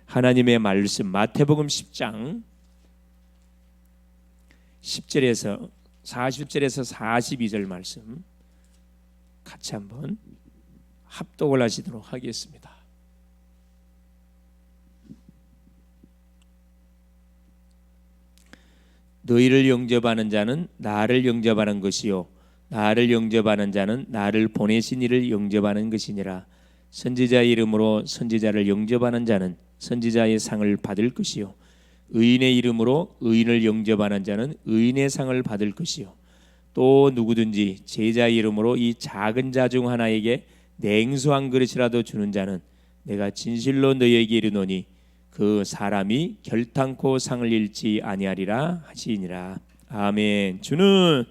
하나님의 말씀 마태복음 10장 10절에서 40절에서 42절 말씀 같이 한번 합독을 하시도록 하겠습니다. 너희를 영접하는 자는 나를 영접하는 것이요 나를 영접하는 자는 나를 보내신 이를 영접하는 것이니라. 선지자의 이름으로 선지자를 영접하는 자는 선지자의 상을 받을 것이요 의인의 이름으로 의인을 영접하는 자는 의인의 상을 받을 것이요 또 누구든지 제자의 이름으로 이 작은 자 중 하나에게 냉수 한 그릇이라도 주는 자는 내가 진실로 너희에게 이르노니 그 사람이 결탄코 상을 잃지 아니하리라 하시니라. 아멘. 주는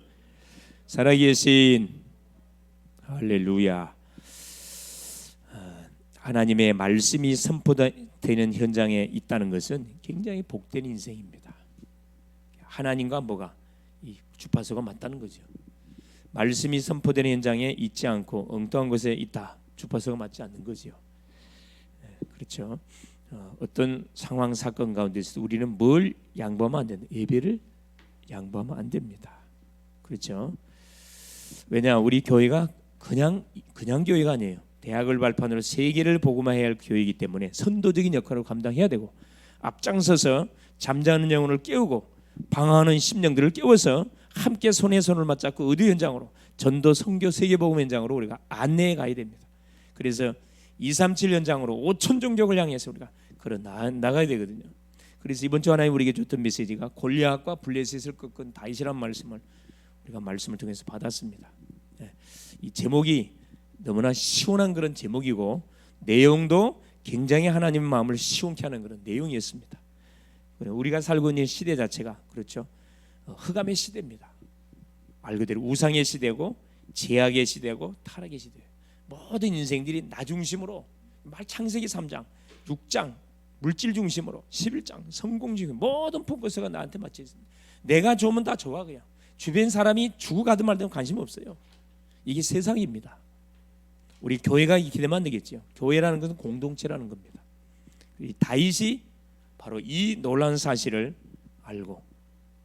살아계신 할렐루야. 하나님의 말씀이 선포되는 현장에 있다는 것은 굉장히 복된 인생입니다. 하나님과 뭐가 이 주파수가 맞다는 거죠. 말씀이 선포되는 현장에 있지 않고 엉뚱한 곳에 있다. 주파수가 맞지 않는 거죠. 그렇죠. 어떤 상황 사건 가운데서 우리는 뭘 양보하면 안 된다. 예배를 양보하면 안 됩니다. 그렇죠. 왜냐 우리 교회가 그냥 교회가 아니에요. 대학을 발판으로 세계를 복음화해야 할 교회이기 때문에 선도적인 역할을 감당해야 되고 앞장서서 잠자는 영혼을 깨우고 방황하는 심령들을 깨워서 함께 손에 손을 맞잡고 의도 현장으로 전도 선교 세계복음 현장으로 우리가 안내해 가야 됩니다. 그래서 237 현장으로 5천 종족을 향해서 우리가 나가야 되거든요. 그래서 이번 주 하나님 우리에게 줬던 메시지가 골리앗과 블레셋을 꺾은 다윗이란 말씀을 우리가 말씀을 통해서 받았습니다. 이 제목이 너무나 시원한 그런 제목이고 내용도 굉장히 하나님의 마음을 시원케 하는 그런 내용이었습니다. 우리가 살고 있는 시대 자체가 그렇죠. 흑암의 시대입니다. 말 그대로 우상의 시대고 제약의 시대고 타락의 시대예요. 모든 인생들이 나 중심으로 창세기 3장 6장 물질 중심으로 11장 성공 중심 모든 포커스가 나한테 맞춰 있습니다. 내가 좋으면 다 좋아. 그냥 주변 사람이 죽어가든 말든 관심 없어요. 이게 세상입니다. 우리 교회가 이렇게 되면 안 되겠죠. 교회라는 것은 공동체라는 겁니다. 다윗이 바로 이 놀라운 사실을 알고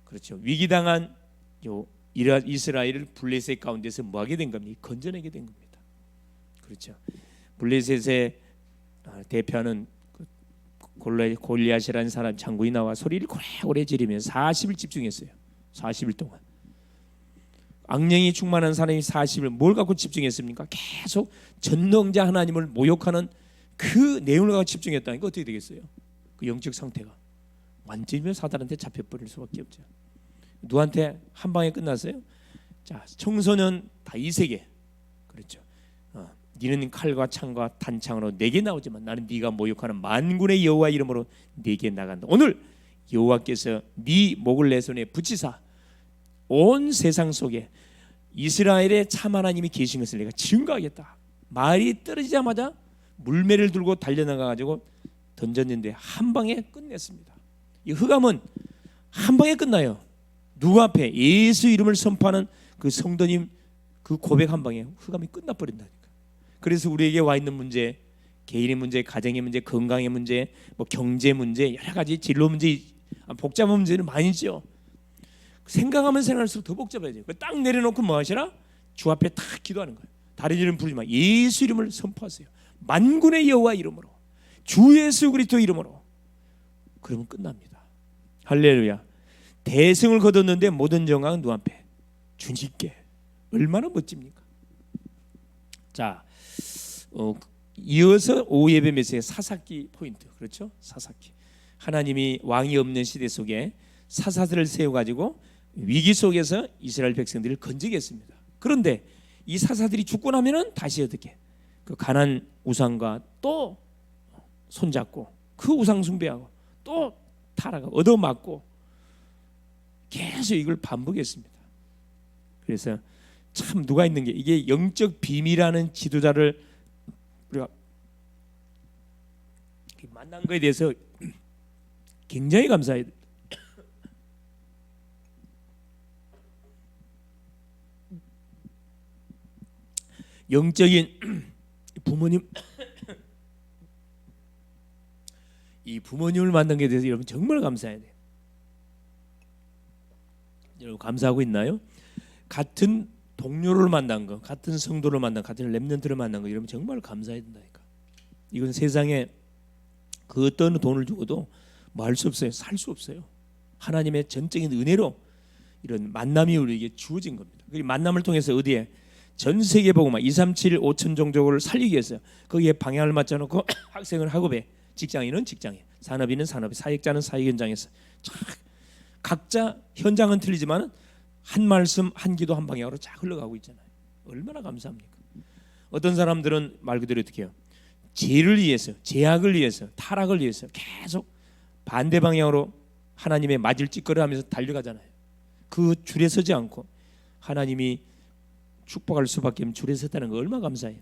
그렇죠. 위기당한 이스라엘을 블레셋 가운데서 뭐하게 된 겁니까? 건져내게 된 겁니다. 그렇죠. 블레셋의 대표는 골리앗이라는 사람 장군이 나와 소리를 오래 지르면서 40일 집중했어요. 40일 동안. 악령이 충만한 사람이 40일 뭘 갖고 집중했습니까? 계속 전능자 하나님을 모욕하는 그 내용을 갖고 집중했다니까 어떻게 되겠어요? 그 영적 상태가 완전히 사단한테 잡혀버릴 수밖에 없죠. 누구한테 한 방에 끝났어요? 자, 청소년 다윗에게 그렇죠. 너는 칼과 창과 단창으로 내게 나오지만 나는 네가 모욕하는 만군의 여호와 이름으로 네게 나간다. 오늘 여호와께서 네 목을 내 손에 붙이사 온 세상 속에 이스라엘의 참 하나님이 계신 것을 내가 증거하겠다. 말이 떨어지자마자 물매를 들고 달려나가 가지고 던졌는데 한 방에 끝냈습니다. 이 흑암은 한 방에 끝나요. 누구 앞에 예수 이름을 선포하는 그 성도님 그 고백 한 방에 흑암이 끝나버린다니까. 그래서 우리에게 와 있는 문제, 개인의 문제, 가정의 문제, 건강의 문제, 뭐 경제 문제, 여러 가지 진로 문제, 복잡한 문제는 많이 있죠. 생각하면 생각할수록 더 복잡해져요. 딱 내려놓고 뭐 하시라? 주 앞에 딱 기도하는 거예요. 다른 이름 부르지 마. 예수 이름을 선포하세요. 만군의 여호와 이름으로, 주 예수 그리스도 이름으로. 그러면 끝납니다. 할렐루야. 대승을 거뒀는데 모든 정황은 누구 앞에? 주님께. 얼마나 멋집니까? 자, 이어서 오후 예배 메시지의 사사기 포인트. 그렇죠? 사사기. 하나님이 왕이 없는 시대 속에 사사들을 세워가지고 위기 속에서 이스라엘 백성들을 건지겠습니다. 그런데 이 사사들이 죽고 나면은 다시 어떻게 그 가난 우상과 또 손잡고 그 우상 숭배하고 또 타락하고 얻어맞고 계속 이걸 반복했습니다. 그래서 참 누가 있는 게 이게 영적 비밀이라는 지도자를 우리가 만난 거에 대해서 굉장히 감사해요. 영적인 부모님 이 부모님을 만난 게 대해서 여러분 정말 감사해야 돼요. 여러분 감사하고 있나요? 같은 동료를 만난 거, 같은 성도를 만난, 같은 렘넌트를 만난 거 여러분 정말 감사해야 된다니까. 이건 세상에 그 어떤 돈을 주고도 뭐 할 수 없어요. 살 수 없어요. 하나님의 전적인 은혜로 이런 만남이 우리에게 주어진 겁니다. 그 만남을 통해서 어디에 전 세계 복음화 237 5천 종족을 살리기 위해서 거기에 방향을 맞춰놓고 학생을 학업에, 직장인은 직장에, 산업인은 산업에, 사역자는 사역 현장에서 각자 현장은 틀리지만 한 말씀, 한 기도, 한 방향으로 쫙 흘러가고 있잖아요. 얼마나 감사합니까? 어떤 사람들은 말 그대로 어떻게 해요? 죄를 위해서, 죄악을 위해서, 타락을 위해서 계속 반대 방향으로 하나님의 맞을 찌꺼려하면서 달려가잖아요. 그 줄에 서지 않고 하나님이 축복할 수밖에 없는 줄에 섰다는 거 얼마나 감사해요.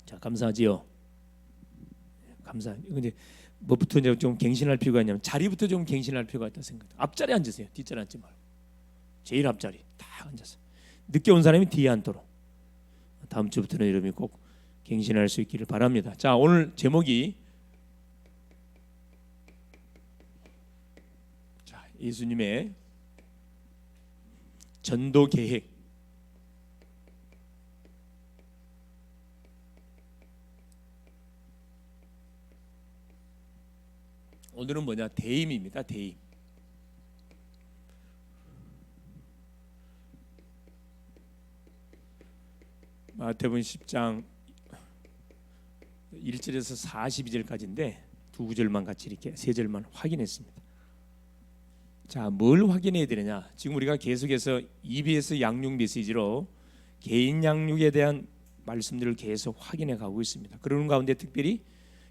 자, 감사하지요. 감사. 근데 뭐부터 이제 좀 갱신할 필요가 있냐면 자리부터 좀 갱신할 필요가 있다 생각해요. 앞자리 앉으세요. 뒷자리 앉지 말고 제일 앞자리 딱 앉아서 늦게 온 사람이 뒤에 앉도록. 다음 주부터는 여러분이 꼭 갱신할 수 있기를 바랍니다. 자, 오늘 제목이 자, 예수님의 전도 계획. 오늘은 뭐냐? 대임입니다. 대임. 마태복음 10장 1절에서 42절까지인데 두 구절만 같이 이렇게 세 절만 확인했습니다. 자, 뭘 확인해야 되느냐? 지금 우리가 계속해서 EBS 양육 메시지로 개인 양육에 대한 말씀들을 계속 확인해 가고 있습니다. 그러는 가운데 특별히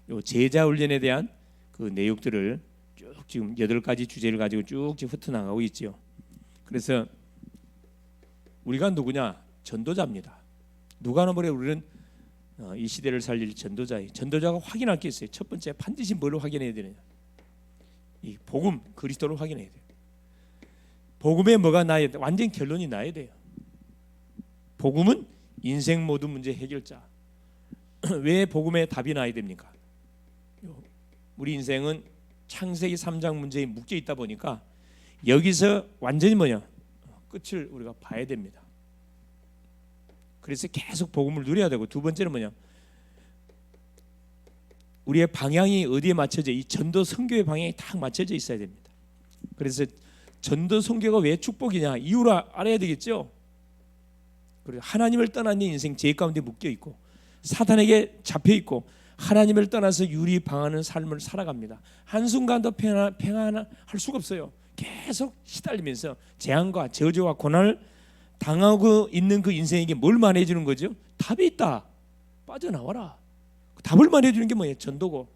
요 제자 훈련에 대한 그 내용들을 쭉 지금 8가지 주제를 가지고 쭉 지금 흩어나가고 있죠. 그래서 우리가 누구냐? 전도자입니다. 누가 하나 말해 우리는 이 시대를 살릴 전도자예요. 전도자가 확인할 게 있어요. 첫 번째 반드시 뭘 확인해야 되느냐? 이 복음, 그리스도를 확인해야 돼요. 복음에 뭐가 나야 돼? 완전 결론이 나야 돼요. 복음은 인생 모든 문제 해결자. 왜 복음에 답이 나야 됩니까? 우리 인생은 창세기 3장 문제에 묶여 있다 보니까 여기서 완전히 뭐냐? 끝을 우리가 봐야 됩니다. 그래서 계속 복음을 누려야 되고, 두 번째는 뭐냐? 우리의 방향이 어디에 맞춰져? 이 전도 선교의 방향이 딱 맞춰져 있어야 됩니다. 그래서 전도 선교가 왜 축복이냐? 이유를 알아야 되겠죠. 그리고 하나님을 떠난 인생 죄 가운데 묶여 있고 사탄에게 잡혀 있고 하나님을 떠나서 유리 방하는 삶을 살아갑니다. 한순간도 평안할 수가 없어요. 계속 시달리면서 재앙과 저주와 고난을 당하고 있는 그 인생에게 뭘 말해 주는 거죠? 답이 있다. 빠져나와라. 답을 말해 주는 게 뭐예요? 전도고.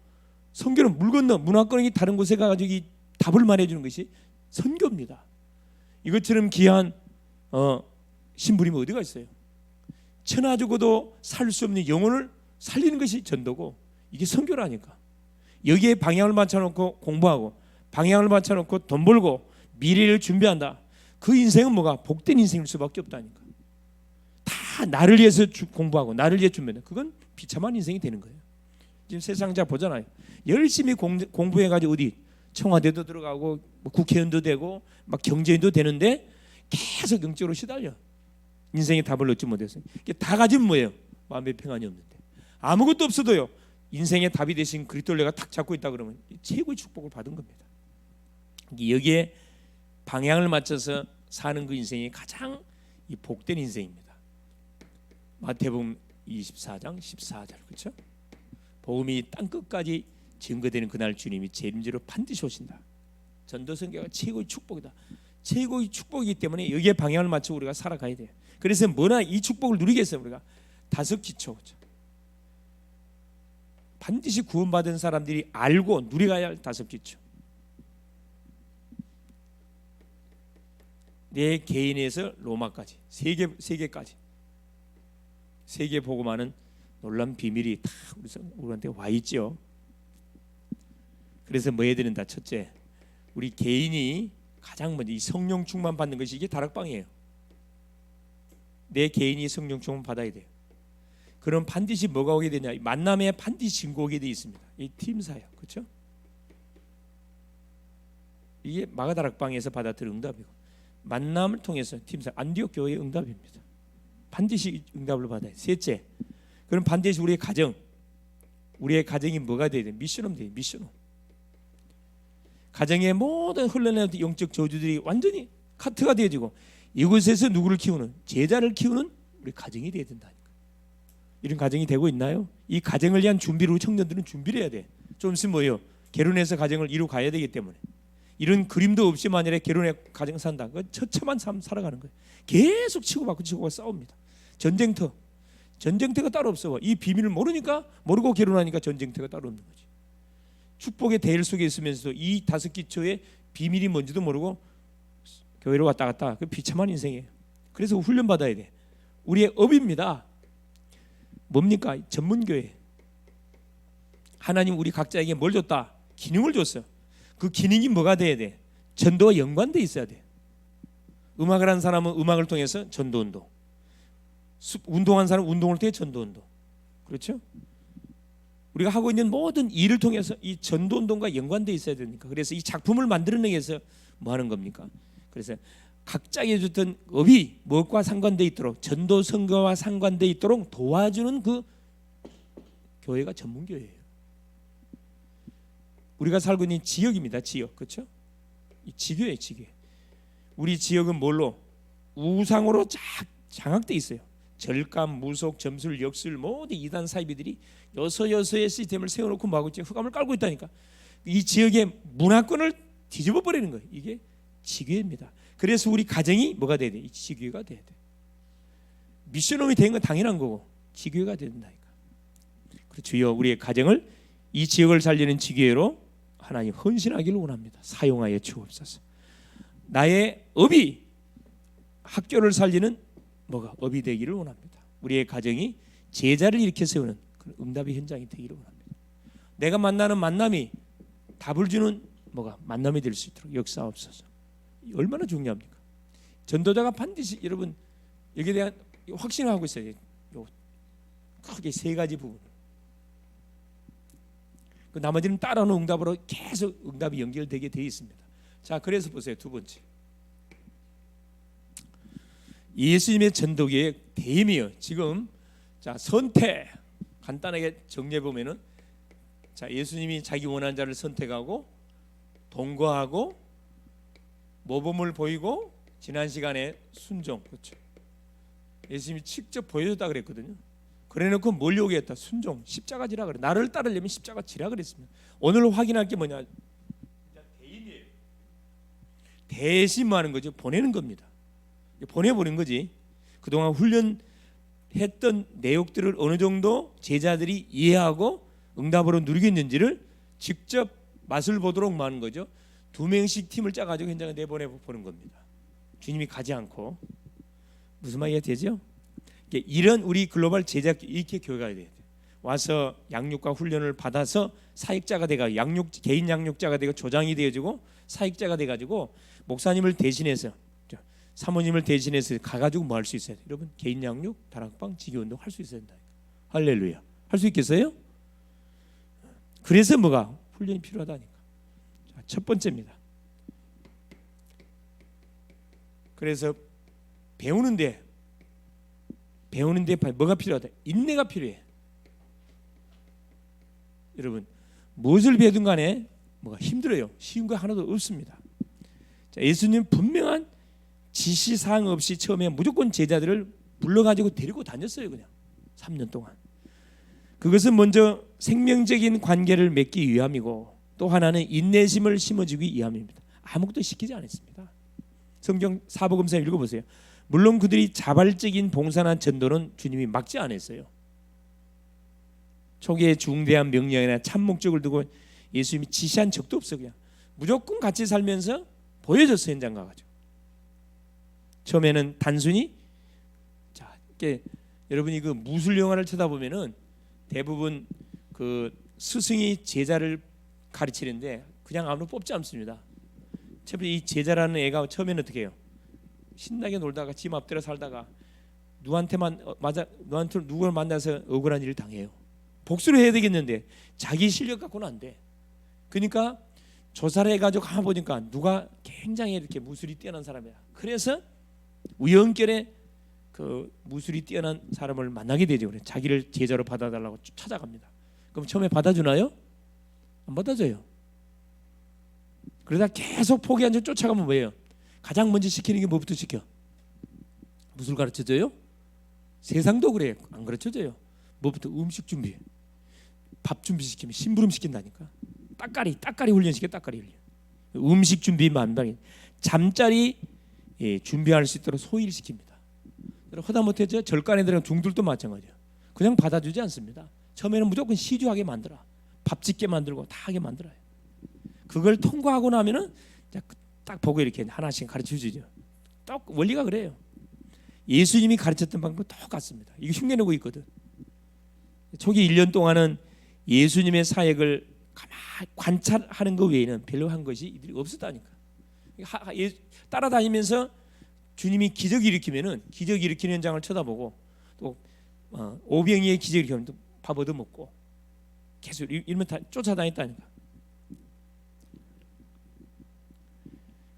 선교는 물 건너 문화권이 다른 곳에 가가지고 이 답을 말해 주는 것이 선교입니다. 이것처럼 귀한 신부님이 어디가 있어요? 천하 죽어도 살 수 없는 영혼을 살리는 것이 전도고, 이게 선교라니까. 여기에 방향을 맞춰놓고 공부하고 방향을 맞춰놓고 돈 벌고 미래를 준비한다. 그 인생은 뭐가? 복된 인생일 수밖에 없다니까. 다 나를 위해서 공부하고 나를 위해 준비한다. 그건 비참한 인생이 되는 거예요. 지금 세상 자 보잖아요. 열심히 공부해가지고 어디 청와대도 들어가고 뭐 국회의원도 되고 막 경제인도 되는데 계속 영적으로 시달려. 인생의 답을 얻지 못했어요. 다 가지면 뭐예요? 마음의 평안이 없는데. 아무것도 없어도요, 인생의 답이 되신 그리스도를 내가 탁 잡고 있다 그러면 최고의 축복을 받은 겁니다. 여기에 방향을 맞춰서 사는 그 인생이 가장 이 복된 인생입니다. 마태복음 24장 14절, 그렇죠? 복음이 땅 끝까지 증거되는 그날 주님이 재림지로 반드시 오신다. 전도 선교가 최고의 축복이다. 최고의 축복이기 때문에 여기에 방향을 맞춰 우리가 살아가야 돼요. 그래서 뭐나 이 축복을 누리기 위해서 우리가 5기초, 그렇죠? 반드시 구원받은 사람들이 알고 누려가야 할 5기초. 내 개인에서 로마까지 세계까지 세계 복음하는 놀라운 비밀이 다 우리한테 와 있죠. 그래서 뭐 해야 된다? 첫째, 우리 개인이 가장 먼저 이 성령 충만 받는 것이 이게 다락방이에요. 내 개인이 성령 충만 받아야 돼요. 그럼 반드시 뭐가 오게 되냐? 만남에 반드시 증거 오게 돼 있습니다. 이 팀사역, 그렇죠? 이게 마가다락방에서 받아들인 응답이고, 만남을 통해서 팀사 안디옥 교회의 응답입니다. 반드시 응답을 받아야 돼. 셋째, 그럼 반드시 우리의 가정이 뭐가 돼야 돼? 미션홈 돼야 돼. 미션홈. 가정의 모든 흘러내는 영적 저주들이 완전히 카트가 되어지고, 이곳에서 누구를 키우는, 제자를 키우는 우리 가정이 돼야 된다니까. 이런 가정이 되고 있나요? 이 가정을 위한 준비를 우리 청년들은 준비를 해야 돼. 좀 있으면 뭐예요? 결혼해서 가정을 이루고 가야 되기 때문에. 이런 그림도 없이 만약에 결혼해 가정 산다, 그 처참한 삶 살아가는 거예요. 계속 치고받고 싸웁니다. 전쟁터가 따로 없어. 이 비밀을 모르고 결혼하니까 전쟁터가 따로 없는 거지. 축복의 대열 속에 있으면서도 이 다섯 기초의 비밀이 뭔지도 모르고 교회로 왔다 갔다, 그 비참한 인생이에요. 그래서 훈련 받아야 돼. 우리의 업입니다. 뭡니까? 전문교회. 하나님 우리 각자에게 뭘 줬다? 기능을 줬어. 그 기능이 뭐가 돼야 돼? 전도와 연관돼 있어야 돼. 음악을 한 사람은 음악을 통해서 전도운동, 운동한 사람은 운동을 통해 전도운동. 그렇죠? 우리가 하고 있는 모든 일을 통해서 이 전도운동과 연관돼 있어야 되니까. 그래서 이 작품을 만들어내기 위해서 뭐 하는 겁니까? 그래서 각자에게 줬던 업이 무엇과 상관돼 있도록, 전도 선거와 상관돼 있도록 도와주는 그 교회가 전문교회예요. 우리가 살고 있는 지역입니다. 지역, 그렇죠? 이 지교예요, 지교. 우리 지역은 뭘로? 우상으로 장악돼 있어요. 절감, 무속, 점술, 역술 모든 이단 사이비들이 여서의 시스템을 세워놓고 뭐하고 있지? 흑암을 깔고 있다니까. 이 지역의 문화권을 뒤집어 버리는 거예요. 이게 지교입니다. 그래서 우리 가정이 뭐가 돼야 돼? 이 지교가 돼야 돼. 미션홈이 된 건 당연한 거고 지교가 된다니까. 주여 우리의 가정을 이 지역을 살리는 지교회로 하나님 헌신하기를 원합니다. 사용하여 주옵소서. 나의 업이 학교를 살리는 뭐가 업이 되기를 원합니다. 우리의 가정이 제자를 일으켜 세우는 그런 응답의 현장이 되기를 원합니다. 내가 만나는 만남이 답을 주는 뭐가 만남이 될 수 있도록 역사하옵소서. 얼마나 중요합니까? 전도자가 반드시 여러분 여기에 대한 확신을 하고 있어요. 크게 세 가지 부분. 그 나머지는 따라오는 응답으로 계속 응답이 연결되게 되어 있습니다. 자, 그래서 보세요. 두 번째, 예수님의 전도계의 대의미요. 지금 자 선택 간단하게 정리해 보면은, 자 예수님이 자기 원하는 자를 선택하고 동거하고 모범을 보이고 지난 시간에 순종, 그렇죠? 예수님이 직접 보여줬다 그랬거든요. 그래놓고 뭘 요구했다? 순종, 십자가 지라 그래. 나를 따르려면 십자가 지라 그랬습니다. 오늘 확인할 게 뭐냐? 대인이에요. 대신하는 거죠. 보내는 겁니다. 보내버린 거지. 그동안 훈련했던 내용들을 어느 정도 제자들이 이해하고 응답으로 누리겠는지를 직접 맛을 보도록 하는 거죠. 2명씩 팀을 짜가지고 현장에 내보내보는 겁니다. 주님이 가지 않고. 무슨 말이 되죠? 이런 우리 글로벌 제자 이렇게 교회가 돼야 돼. 와서 양육과 훈련을 받아서 사역자가 돼가 개인 양육자가 되고 조장이 되어지고 사역자가 돼가지고 목사님을 대신해서 사모님을 대신해서 가가지고 뭐 할 수 있어야 돼? 여러분 개인 양육, 다락방, 지교운동 할 수 있어야 된다. 할렐루야. 할 수 있겠어요? 그래서 뭐가 훈련이 필요하다니까. 자, 첫 번째입니다. 그래서 배우는데 뭐가 필요하다? 인내가 필요해. 여러분 무엇을 배우든 간에 뭐가 힘들어요. 쉬운 거 하나도 없습니다. 자, 예수님 분명한 지시사항 없이 처음에 무조건 제자들을 불러가지고 데리고 다녔어요. 그냥 3년 동안. 그것은 먼저 생명적인 관계를 맺기 위함이고, 또 하나는 인내심을 심어주기 위함입니다. 아무것도 시키지 않았습니다. 성경 사복음서 읽어보세요. 물론 그들이 자발적인 봉사나 전도는 주님이 막지 않았어요. 초기에 중대한 명령이나 참 목적을 두고 예수님이 지시한 적도 없어. 그냥 무조건 같이 살면서 보여줬어요. 현장 가가지고. 처음에는 단순히 자, 이렇게 여러분이 그 무술 영화를 쳐다보면은 대부분 그 스승이 제자를 가르치는데 그냥 아무나 뽑지 않습니다. 이 제자라는 애가 처음에는 어떻게 해요? 신나게 놀다가 지 맘대로 살다가 너한테 누구를 만나서 억울한 일을 당해요. 복수를 해야 되겠는데 자기 실력 갖고는 안 돼. 그러니까 조사를 해가지고 가만 보니까 누가 굉장히 이렇게 무술이 뛰어난 사람이야. 그래서 우연결에 그 무술이 뛰어난 사람을 만나게 되죠. 그래. 자기를 제자로 받아달라고 찾아갑니다. 그럼 처음에 받아주나요? 안 받아줘요. 그러다 계속 포기한 줄 쫓아가면 뭐예요? 가장 먼저 시키는 게 뭐부터 시켜? 무술 가르쳐줘요? 세상도 그래. 안 가르쳐줘요. 뭐부터? 음식 준비, 밥 준비시키면 심부름 시킨다니까. 따까리 훈련시켜. 따까리 훈련. 음식 준비 만방에 잠자리 준비할 수 있도록 소위를 시킵니다. 하다못해 절간애들이랑 중들도 마찬가지야. 그냥 받아주지 않습니다. 처음에는 무조건 시주하게 만들어. 밥 짓게 만들고 다 하게 만들어요. 그걸 통과하고 나면은 딱 보고 이렇게 하나씩 가르쳐 주죠. 딱 원리가 그래요. 예수님이 가르쳤던 방법 똑같습니다. 이게 흉내내고 있거든. 초기 1년 동안은 예수님의 사역을 가만히 관찰하는 것 외에는 별로 한 것이 이들이 없었다니까. 따라다니면서 주님이 기적 일으키면은 기적 일으키는 현장을 쳐다보고 또 오병이의 기적 일으키면 또 밥 얻어 먹고 계속 이러면 다 쫓아다녔다니까.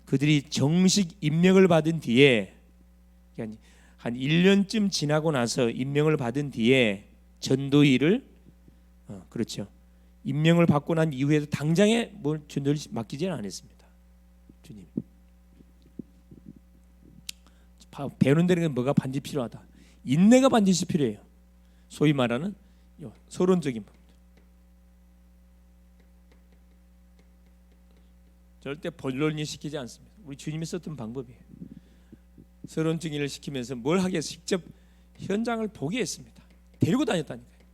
그들이 정식 임명을 받은 뒤에 한 1년쯤 지나고 나서 임명을 받은 뒤에 전도 일을 그렇죠. 임명을 받고 난 이후에도 당장에 뭘 전도를 맡기지는 않았습니다. 주님. 배우는 데는 뭐가 반드시 필요하다. 인내가 반드시 필요해요. 소위 말하는 서론적인 부분. 절대 본론이 시키지 않습니다. 우리 주님이 썼던 방법이에요. 서론적인 일을 시키면서 뭘 하게 해서 직접 현장을 보게 했습니다. 데리고 다녔다니까요.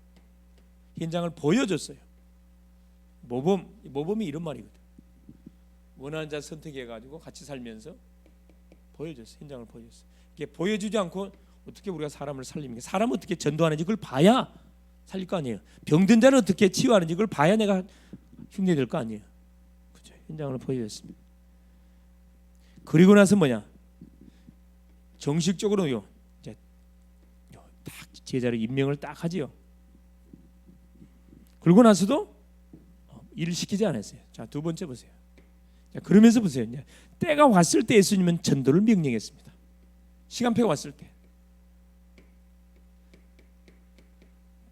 현장을 보여줬어요. 모범이 이런 말이거든. 원하는 자 선택해가지고 같이 살면서 보여줬어요. 현장을 보여줬어요. 이게 보여주지 않고 어떻게 우리가 사람을 살립니까? 사람 어떻게 전도하는지 그걸 봐야 살릴 거 아니에요. 병든 자를 어떻게 치유하는지 그걸 봐야 내가 흉내될 거 아니에요. 그렇죠? 현장을 보여줬습니다. 그리고 나서 뭐냐? 정식적으로요. 이제 딱 제자를 임명을 딱 하지요. 그러고 나서도 일을 시키지 않았어요. 자, 두 번째 보세요. 자, 그러면서 보세요. 이제 때가 왔을 때 예수님은 전도를 명령했습니다. 시간표가 왔을 때.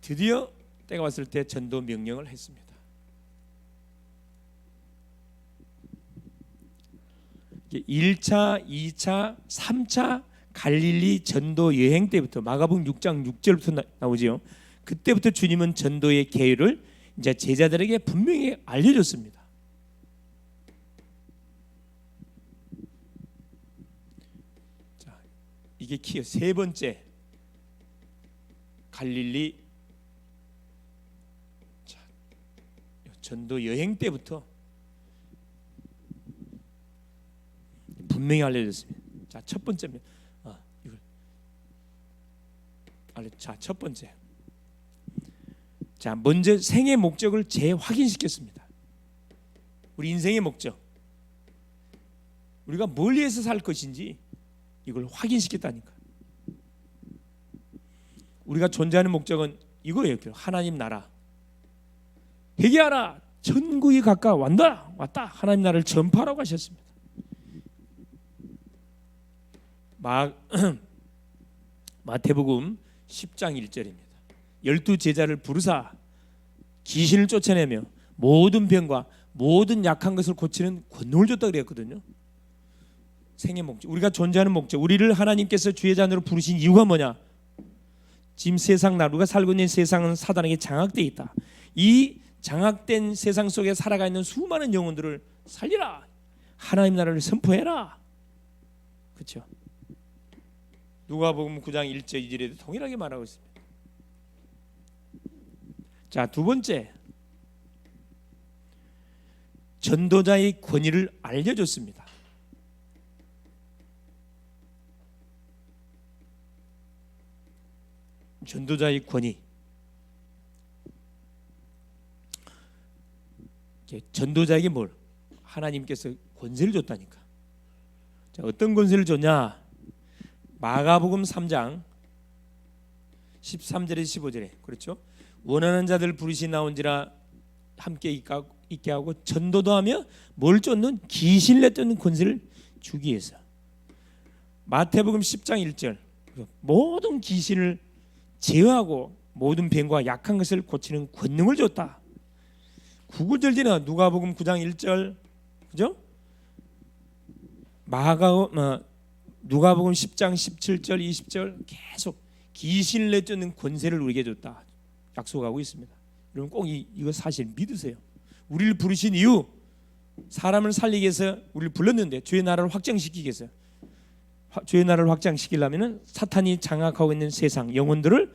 드디어 때가 왔을 때 전도 명령을 했습니다. 1차, 2차, 3차 갈릴리 전도 여행 때부터 마가복음 6장 6절부터 나오지요. 그때부터 주님은 전도의 계율을 이제 제자들에게 분명히 알려줬습니다. 자, 이게 키요. 세 번째 갈릴리 전도 여행 때부터 분명히 알려졌습니다. 자, 첫 번째 첫 번째. 자, 먼저 생의 목적을 재확인시켰습니다. 우리 인생의 목적, 우리가 뭘 위해서 살 것인지 이걸 확인시켰다니까. 우리가 존재하는 목적은 이거예요. 하나님 나라. 회개하라. 천국이 가까워 왔다. 하나님 나라를 전파하라고 하셨습니다. 마태복음 10장 1절입니다. 12제자를 부르사 귀신을 쫓아내며 모든 병과 모든 약한 것을 고치는 권능을 줬다 그랬거든요. 생의 목적, 우리가 존재하는 목적, 우리를 하나님께서 주의 자녀로 부르신 이유가 뭐냐? 지금 세상 우리가 살고 있는 세상은 사단에게 장악되어 있다. 이 장악된 세상 속에 살아가 있는 수많은 영혼들을 살리라. 하나님 나라를 선포해라. 그렇죠? 누가복음 9장 1절 2절에도 동일하게 말하고 있습니다. 자, 두 번째, 전도자의 권위를 알려줬습니다. 전도자의 권위. 전도자에게 뭘? 하나님께서 권세를 줬다니까. 자, 어떤 권세를 줬냐? 마가복음 3장 13절에 15절에 그렇죠. 원하는 자들 부르시 나온지라 함께 있게 하고 전도도 하며 뭘 쫓는 귀신 내쫓는 권세를 주기 위해서. 마태복음 10장 1절 모든 귀신을 제어하고 모든 병과 약한 것을 고치는 권능을 줬다. 9절 뒤나 누가복음 9장 1절 그죠? 누가복음 10장 17절 20절 계속 귀신을 내쫓는 권세를 우리에게 줬다 약속하고 있습니다. 여러분 꼭 이거 사실 믿으세요. 우리를 부르신 이유 사람을 살리기 위해서 우리를 불렀는데 주의 나라를 확장시키기 위해서. 주의 나라를 확장시키려면 사탄이 장악하고 있는 세상 영혼들을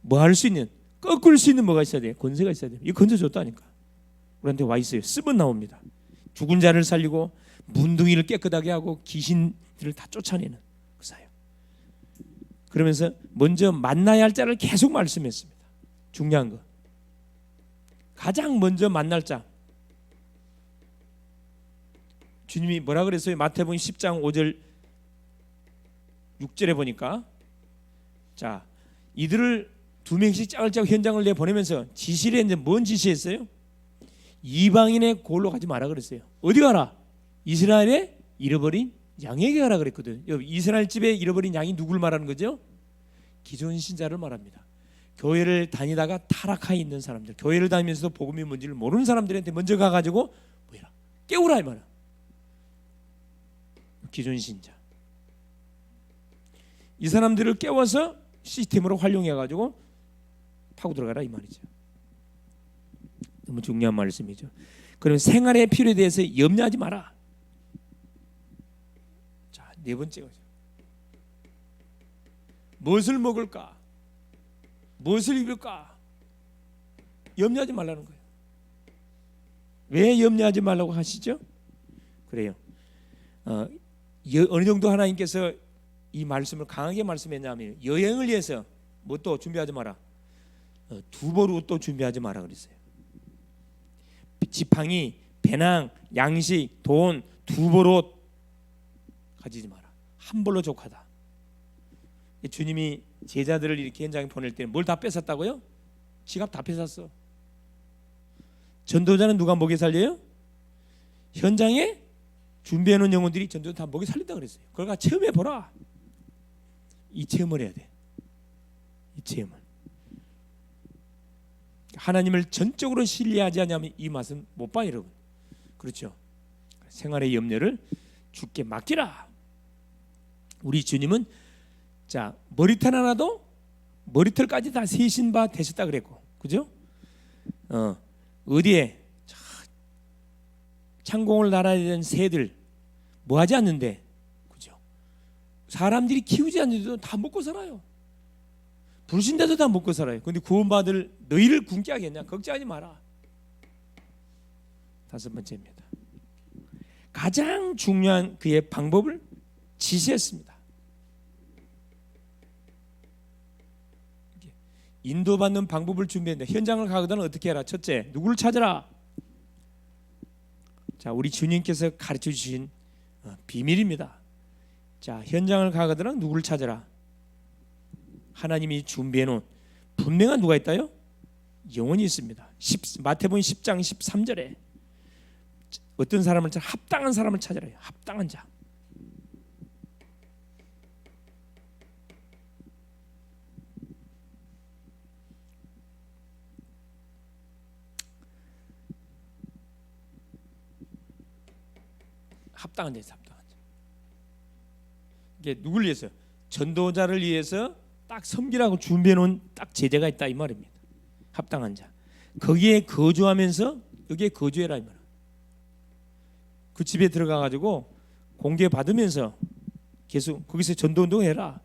뭐 할 수 있는 꺾을 수 있는 뭐가 있어야 돼요? 권세가 있어야 돼요. 이거 건져줬다니까. 우리한테 와 있어요. 쓰면 나옵니다. 죽은 자를 살리고 문둥이를 깨끗하게 하고 귀신들을 다 쫓아내는 그 사역. 그러면서 먼저 만나야 할 자를 계속 말씀했습니다. 중요한 거. 가장 먼저 만날 자. 주님이 뭐라 그랬어요? 마태복음 10장 5절 6절에 보니까 자 이들을 2명씩 짜글짜글 현장을 내보내면서 지시를 했는데 뭔 지시했어요? 이방인의 골로 가지 마라 그랬어요. 어디 가라? 이스라엘에 잃어버린 양에게 가라 그랬거든. 이스라엘 집에 잃어버린 양이 누굴 말하는 거죠? 기존 신자를 말합니다. 교회를 다니다가 타락하에 있는 사람들, 교회를 다니면서도 복음이 뭔지를 모르는 사람들한테 먼저 가가지고 뭐라 깨우라 이 말이야. 기존 신자 이 사람들을 깨워서 시스템으로 활용해가지고 파고 들어가라 이 말이죠. 너무 중요한 말씀이죠. 그럼 생활의 필요에 대해서 염려하지 마라. 자, 네 번째 거죠. 무엇을 먹을까? 무엇을 입을까? 염려하지 말라는 거예요. 왜 염려하지 말라고 하시죠? 그래요. 어느 정도 하나님께서 이 말씀을 강하게 말씀했냐면 여행을 위해서 뭐 또 준비하지 마라. 두벌 옷도 준비하지 마라 그랬어요. 지팡이, 배낭, 양식, 돈, 두벌 옷 가지지 마라. 한 벌로 족하다. 주님이 제자들을 이렇게 현장에 보낼 때는 뭘 다 뺏었다고요? 지갑 다 뺏었어. 전도자는 누가 먹여 살려요? 현장에 준비해놓은 영혼들이 전도자 다 먹여 살린다 그랬어요. 그러니까 체험해 보라. 이 체험을 해야 돼. 이 체험을. 하나님을 전적으로 신뢰하지 않으면 이 맛은 못 봐 여러분. 그렇죠. 생활의 염려를 주께 맡기라. 우리 주님은 자 머리털 하나도 머리털까지 다 세신 바 되셨다 그랬고, 그죠? 어디에 창공을 날아야 되는 새들 뭐 하지 않는데, 그죠? 사람들이 키우지 않는데도 다 먹고 살아요. 부르신데도 다 먹고 살아요. 근데 구원받을 너희를 굶게 하겠냐? 걱정하지 마라. 다섯 번째입니다. 가장 중요한 그의 방법을 지시했습니다. 인도받는 방법을 준비했는데 현장을 가거든 어떻게 해라? 첫째, 누구를 찾아라. 자, 우리 주님께서 가르쳐 주신 비밀입니다. 자, 현장을 가거든 누구를 찾아라. 하나님이 준비해 놓은 분명한 누가 있다요? 영혼이 있습니다. 마태복음 10장 13절에 어떤 사람을 찾아? 합당한 사람을 찾아라. 합당한 자. 합당한 자에서 합당한 자. 이게 누굴 위해서? 전도자를 위해서 딱 섬기라고 준비해 놓은 딱 제재가 있다 이 말입니다. 합당한 자. 거기에 거주하면서 여기에 거주해라 이 말이야. 그 집에 들어가 가지고 공개 받으면서 계속 거기서 전도 운동해라.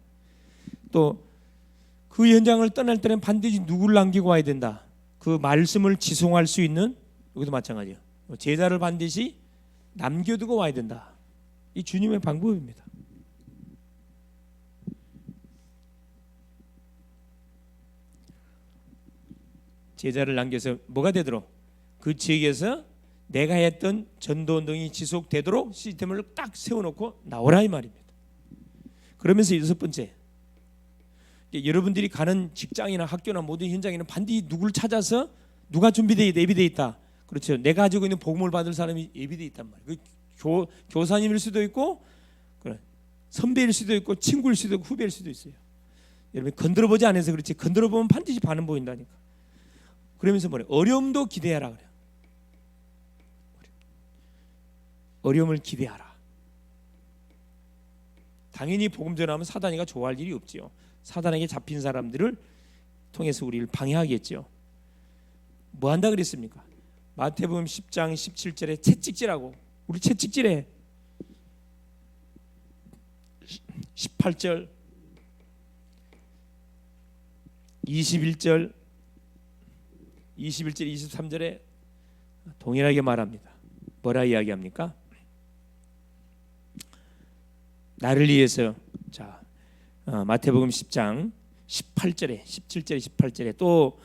또 그 현장을 떠날 때는 반드시 누구를 남기고 와야 된다. 그 말씀을 지송할 수 있는, 여기도 마찬가지예요. 제자를 반드시 남겨두고 와야 된다. 이 주님의 방법입니다. 제자를 남겨서 뭐가 되도록, 그 지역에서 내가 했던 전도운동이 지속되도록 시스템을 딱 세워놓고 나오라 이 말입니다. 그러면서 여섯 번째, 여러분들이 가는 직장이나 학교나 모든 현장에는 반드시 누구를 찾아서 누가 준비되어 있다, 예비되어 있다. 그렇죠. 내가 가지고 있는 복음을 받을 사람이 예비되어 있단 말이에요. 교사님일 수도 있고 선배일 수도 있고 친구일 수도 있고 후배일 수도 있어요. 여러분 건드려보지 않아서 그렇지 건드려보면 반드시 반응 보인다니까. 그러면서 뭐래? 어려움도 기대하라 그래요. 어려움을 기대하라. 당연히 복음 전하면 사단이가 좋아할 일이 없지요. 사단에게 잡힌 사람들을 통해서 우리를 방해하겠죠. 뭐 한다 그랬습니까? 마태복음 10장 17절에 채찍질하고 우리 채찍질해. 18절 21절 23절에 동일하게 말합니다. 뭐라 이야기합니까? 나를 위해서 마태복음 10장 18절에 17절에 18절에 또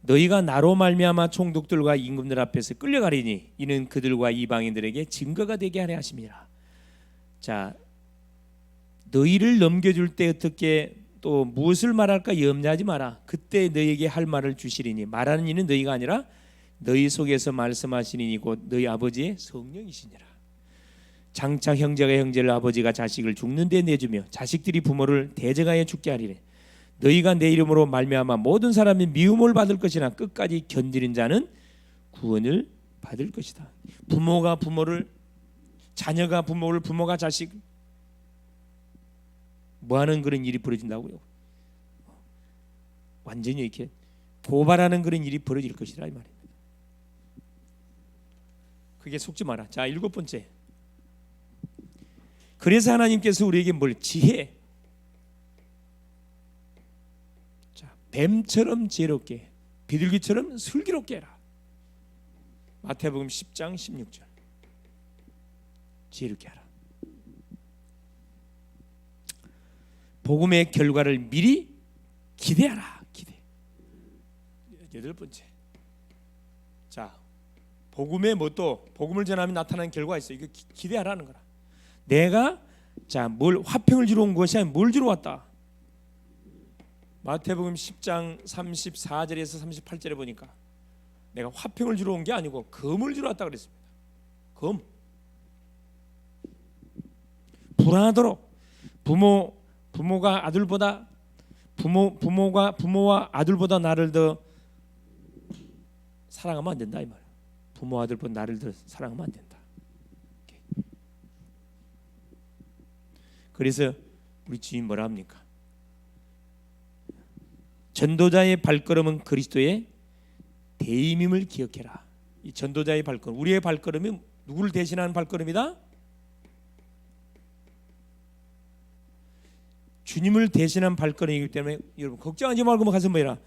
너희가 나로 말미암아 총독들과 임금들 앞에서 끌려가리니 이는 그들과 이방인들에게 증거가 되게 하려 하심이라. 자, 너희를 넘겨줄 때 어떻게 또 무엇을 말할까 염려하지 마라. 그때 너희에게 할 말을 주시리니 말하는 이는 너희가 아니라 너희 속에서 말씀하시는 이니 곧 너희 아버지의 성령이시니라. 장차 형제가 형제를 아버지가 자식을 죽는 데 내주며 자식들이 부모를 대적하여 죽게 하리래. 너희가 내 이름으로 말미암아 모든 사람이 미움을 받을 것이나 끝까지 견디는 자는 구원을 받을 것이다. 부모가 부모를, 자녀가 부모를, 부모가 자식 뭐하는 그런 일이 벌어진다고요? 완전히 이렇게 고발하는 그런 일이 벌어질 것이라 이 말입니다. 그게 속지 마라. 자, 7번째. 그래서 하나님께서 우리에게 뭘 지혜, 자, 뱀처럼 지혜롭게, 비둘기처럼 슬기롭게 해라. 마태복음 10장 16절. 지혜롭게 하라. 복음의 결과를 미리 기대하라. 기대. 8번째. 자, 복음의 뭣도 복음을 전하면 나타나는 결과가 있어요. 이거 기대하라는 거라. 내가 뭘 화평을 주러 온 것이 아니라 뭘 주러 왔다. 마태복음 10장 34절에서 38절에 보니까 내가 화평을 주러 온 게 아니고 검을 주러 왔다 그랬습니다. 검. 불안하도록 부모가 아들보다 부모와 아들보다 나를 더 사랑하면 안 된다 이 말이야. 부모 아들보다 나를 더 사랑하면 안 된다. 그래서 우리 주님 뭐라 합니까? 전도자의 발걸음은 그리스도의 대임임을 기억해라. 이 전도자의 발걸음, 우리의 발걸음이 누구를 대신하는 발걸음이다? 주님을 대신한 발걸음이기 때문에 여러분 걱정하지 말고 가서 뭐해라?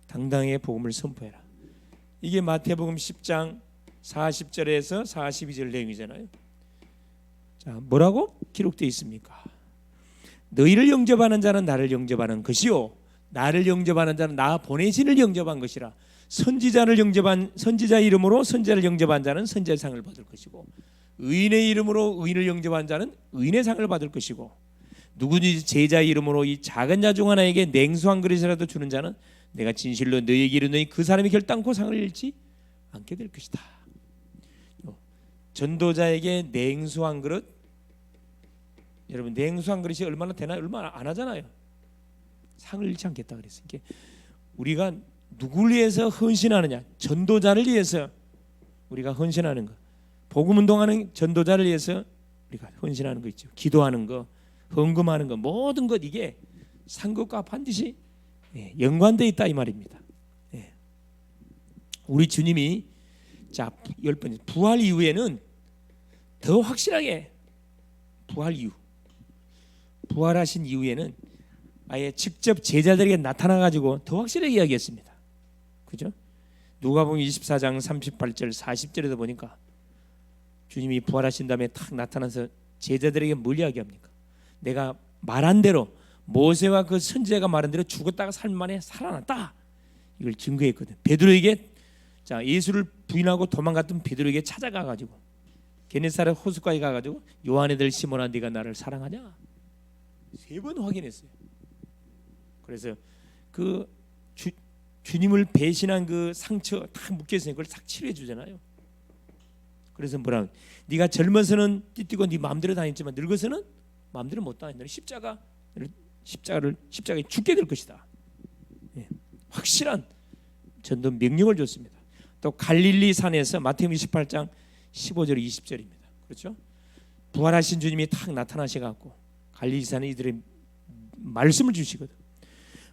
당당하게 복음을 선포해라. 이게 마태복음 10장 40절에서 42절 내용이잖아요. 자, 뭐라고 기록되어 있습니까? 너희를 영접하는 자는 나를 영접하는 것이요 나를 영접하는 자는 나 보내신을 영접한 것이라. 선지자 이름으로 선지자를 영접한 자는 선지자의 상을 받을 것이고 의인의 이름으로 의인을 영접한 자는 의인의 상을 받을 것이고 누구든지 제자 이름으로 이 작은 자 중 하나에게 냉수 한 그릇이라도 주는 자는 내가 진실로 너희에게 이르노니 그 사람이 결단코 상을 잃지 않게 될 것이다. 전도자에게 냉수 한 그릇, 여러분 냉수 한 그릇이 얼마나 되나요? 얼마나 안 하잖아요. 상을 잃지 않겠다 그랬어요. 우리가 누구를 위해서 헌신하느냐? 전도자를 위해서 우리가 헌신하는 거. 복음 운동하는 전도자를 위해서 우리가 헌신하는 거 있죠. 기도하는 거, 헌금하는 거, 모든 것 이게 상급과 반드시 연관되어 있다 이 말입니다. 우리 주님이 자 10번째 부활 이후에는 더 확실하게 부활하신 이후에는 아예 직접 제자들에게 나타나 가지고 더 확실하게 이야기했습니다. 그죠? 누가복음 24장 38절 40절에도 보니까 주님이 부활하신 다음에 탁 나타나서 제자들에게 뭘 이야기합니까? 내가 말한 대로 모세와 그 선지자가 말한 대로 죽었다가 살만에 살아났다. 이걸 증거했거든. 베드로에게 자 예수를 부인하고 도망갔던 베드로에게 찾아가 가지고 게네사렛 호숫가에 가 가지고 요한의 들 시몬아 네가 나를 사랑하냐? 3번 확인했어요. 그래서 그 주님을 배신한 그 상처 다 묶여 있으니까 그걸 싹 치료해 주잖아요. 그래서 뭐라 네가 젊어서는 띠뛰고 네 마음대로 다녔지만 늙어서는 마음대로 못 다닌다. 십자가에 죽게 될 것이다. 예, 확실한 전도 명령을 줬습니다. 또 갈릴리 산에서 마태복음 28장 15절 20절입니다. 그렇죠? 부활하신 주님이 탁 나타나셔 갖고 갈릴리 산에 이들의 말씀을 주시거든.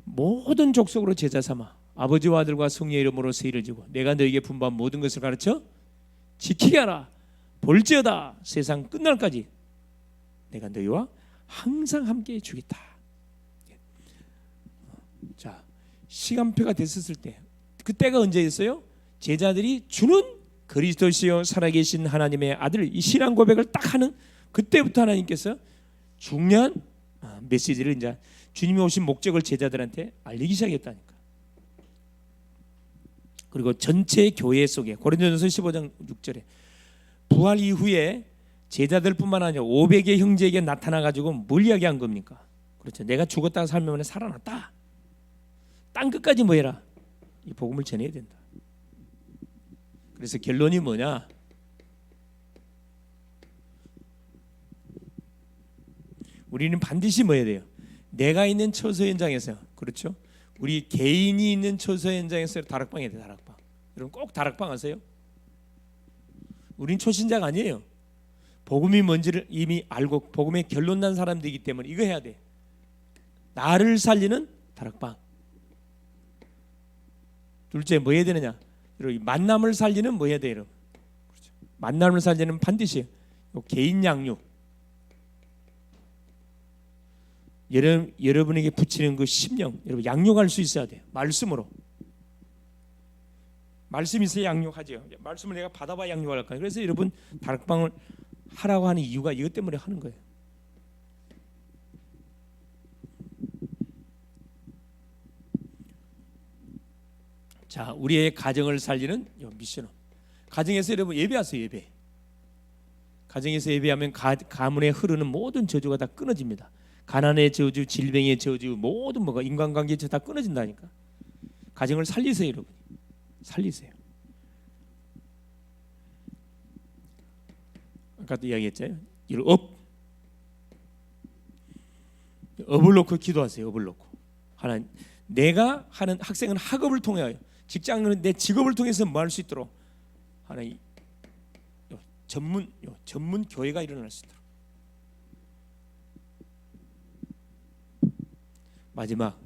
모든 족속으로 제자 삼아 아버지와 아들과 성령의 이름으로 세일을 지고 내가 너에게 분부한 모든 것을 가르쳐 지키게 하라. 볼지어다 세상 끝날까지 내가 너희와 항상 함께 주겠다. 자, 시간표가 됐었을 때 그때가 언제였어요? 제자들이 주는 그리스도시요 살아계신 하나님의 아들 이 신앙 고백을 딱 하는 그때부터 하나님께서 중요한 메시지를 이제 주님이 오신 목적을 제자들한테 알리기 시작했다니까. 그리고 전체 교회 속에 고린도전서 15장 6절에 부활 이후에 제자들뿐만 아니라 500의 형제에게 나타나 가지고 뭘 이야기한 겁니까? 그렇죠. 내가 죽었다가 살면 살아났다. 땅 끝까지 뭐 해라? 이 복음을 전해야 된다. 그래서 결론이 뭐냐? 우리는 반드시 뭐 해야 돼요? 내가 있는 처소 현장에서, 그렇죠? 우리 개인이 있는 처소 현장에서 다락방해야 돼. 다락방. 여러분 꼭 다락방 하세요. 우린 초신자가 아니에요. 복음이 뭔지를 이미 알고 복음의 결론 난 사람들이기 때문에 이거 해야 돼. 나를 살리는 다락방. 둘째 뭐 해야 되느냐? 여러분 만남을 살리는 뭐 해야 돼요? 여러분? 그렇죠. 만남을 살리는 반드시 개인 양육. 여러분에게 붙이는 그 심령, 여러분 양육할 수 있어야 돼요. 말씀으로. 말씀이 있어야 양육하죠. 말씀을 내가 받아봐야 양육할 거예요. 그래서 여러분 다락방을 하라고 하는 이유가 이것 때문에 하는 거예요. 자, 우리의 가정을 살리는 미션업. 가정에서 여러분 예배하세요. 예배. 가정에서 예배하면 가문에 흐르는 모든 저주가 다 끊어집니다. 가난의 저주, 질병의 저주, 모든 뭐가 인간관계 저주 다 끊어진다니까. 가정을 살리세요, 여러분. 살리세요. 아까도 이야기했잖아요. 업을 놓고 기도하세요. 업을 놓고. 하나님, 내가 하는 학생은 학업을 통하여, 직장은 내 직업을 통해서 뭐 할 수 있도록 하나님 전문 교회가 일어날 수 있도록. 마지막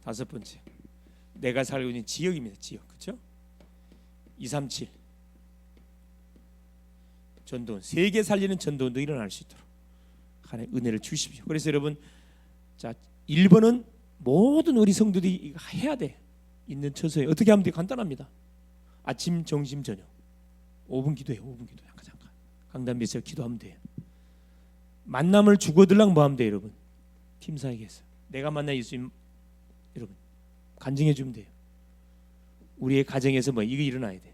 다섯 번째, 내가 살고 있는 지역입니다. 지역, 그렇죠? 237 전도원, 세계 살리는 전도원도 일어날 수 있도록 하나님 은혜를 주십시오. 그래서 여러분, 자 1번은 모든 우리 성도들이 해야 돼. 있는 처소에 어떻게 하면 돼? 간단합니다. 아침, 점심, 저녁 5분 기도해요. 5분 기도. 잠깐 강단비에서 기도하면 돼요. 만남을 주고들랑 뭐 하면 돼요, 여러분? 팀 사역에서 내가 만난 예수님 여러분 간증해 주면 돼요. 우리의 가정에서 뭐 이거 일어나야 돼.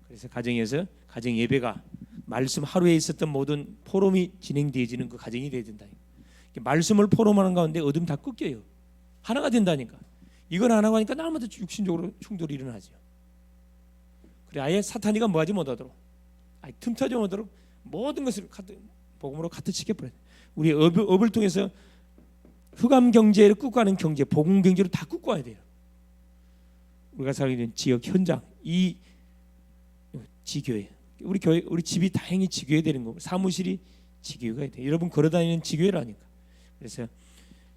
그래서 가정에서 가정 예배가 말씀 하루에 있었던 모든 포럼이 진행되어지는 그 가정이 돼야 된다. 말씀을 포럼하는 가운데 어둠 다 꺾여요. 하나가 된다니까. 이걸 안 하고 하니까 날마다 육신적으로 충돌이 일어나죠. 그래 아예 사탄이가 뭐하지 못하도록, 아예 틈타지 못하도록 모든 것을 복음으로 가득 시켜버려야 돼. 우리 업을 통해서 흑암 경제를 끄고 경제, 복음 경제로 다 끄고 와야 돼요. 우리가 살고 있는 지역 현장, 이 지교회, 우리 교회, 우리 집이 다행히 지교회 되는 거고 사무실이 지교회가 돼. 여러분 걸어다니는 지교회라니까. 그래서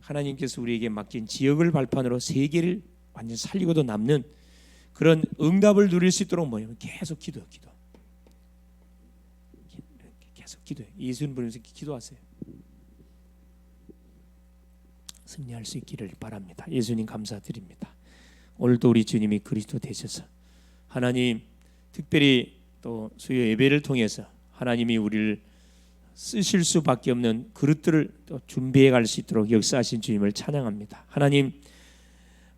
하나님께서 우리에게 맡긴 지역을 발판으로 세계를 완전 살리고도 남는 그런 응답을 누릴 수 있도록 뭐냐면 계속 기도. 계속 기도해. 예수님 부르면서 기도하세요. 승리할 수 있기를 바랍니다. 예수님 감사드립니다. 오늘도 우리 주님이 그리스도 되셔서 하나님 특별히 또 수요 예배를 통해서 하나님이 우리를 쓰실 수밖에 없는 그릇들을 또 준비해 갈 수 있도록 역사하신 주님을 찬양합니다. 하나님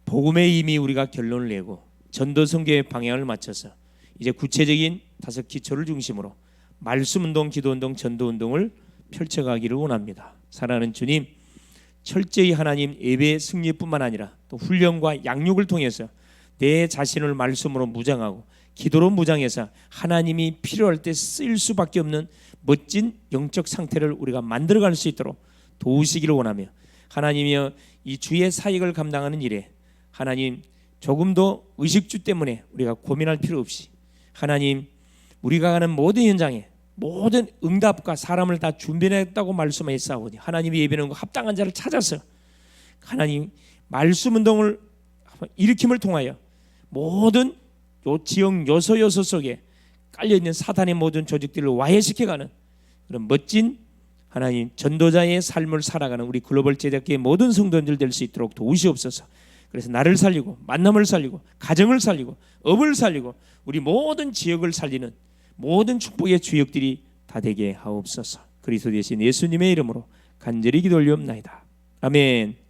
복음에 이미 우리가 결론을 내고 전도 선교의 방향을 맞춰서 이제 구체적인 5 기초를 중심으로 말씀 운동, 기도 운동, 전도 운동을 펼쳐가기를 원합니다. 사랑하는 주님, 철저히 하나님 예배 승리뿐만 아니라 또 훈련과 양육을 통해서 내 자신을 말씀으로 무장하고 기도로 무장해서 하나님이 필요할 때 쓰일 수밖에 없는 멋진 영적 상태를 우리가 만들어갈 수 있도록 도우시기를 원하며, 하나님이여 이 주의 사역을 감당하는 일에 하나님 조금 더 의식주 때문에 우리가 고민할 필요 없이, 하나님 우리가 가는 모든 현장에 모든 응답과 사람을 다 준비했다고 말씀하셨사오니 하나님이 예배하는 거 합당한 자를 찾아서 하나님 말씀 운동을 일으킴을 통하여 모든 요 지역 요소 속에 깔려있는 사단의 모든 조직들을 와해시켜가는 그런 멋진 하나님 전도자의 삶을 살아가는 우리 글로벌 제작계의 모든 성도들 될 수 있도록 도우시옵소서. 그래서 나를 살리고 만남을 살리고 가정을 살리고 업을 살리고 우리 모든 지역을 살리는 모든 축복의 주역들이 다 되게 하옵소서. 그리스도 되신 예수님의 이름으로 간절히 기도 올리옵나이다. 아멘.